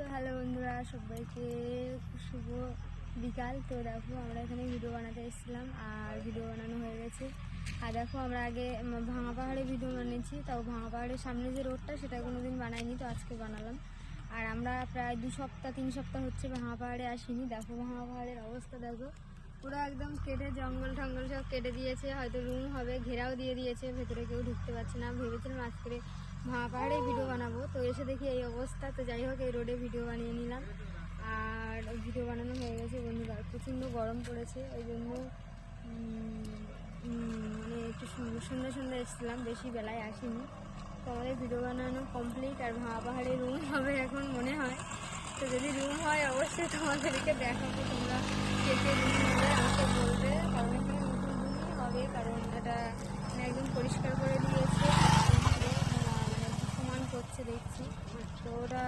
তো হ্যালো বন্ধুরা, সবাইকে শুভ বিকাল। তো দেখো আমরা এখানে ভিডিও বানাতে এসেছিলাম আর ভিডিও বানানো হয়ে গেছে। আর দেখো আমরা আগে ভাঙা পাহাড়ে ভিডিও বানিয়েছি, তাও ভাঙা পাহাড়ের সামনে যে রোডটা সেটা কোনো দিন বানাইনি, তো আজকে বানালাম। আর আমরা প্রায় 2-3 সপ্তাহ হচ্ছে ভাঙা পাহাড়ে আসিনি। দেখো ভাঙা পাহাড়ের অবস্থা দেখো, পুরো একদম কেটে জঙ্গল টঙ্গল সব কেটে দিয়েছে, হয়তো রুম হবে, ঘেরাও দিয়ে দিয়েছে, ভেতরে কেউ ঢুকতে পারছে না। ভেবেছিলাম আজকে ভাঙা পাহাড়ে ভিডিও বানাবো, তো এসে দেখি এই অবস্থা। তো যাই হোক, এই রোডে ভিডিও বানিয়ে নিলাম আর ভিডিও বানানো হয়ে গেছে বন্ধুরা। প্রচণ্ড গরম পড়েছে, ওই জন্য মানে একটু সন্ধ্যা এসেছিলাম, বেশি বেলায় আসিনি। তো আমাদের ভিডিও বানানো কমপ্লিট। আর ভাঙা পাহাড়ে রুম হবে এখন মনে হয়, তো যদি রুম হয় অবশ্যই তোমাদেরকে দেখাবো। তোমরা কে কে রুম হবে আমাকে বলবে, কারণ এখানে নতুন রুমই হবে, কারণ এটা একদম পরিষ্কার করে দিয়েছে, মানে সমান করছে দেখছি। তো ওরা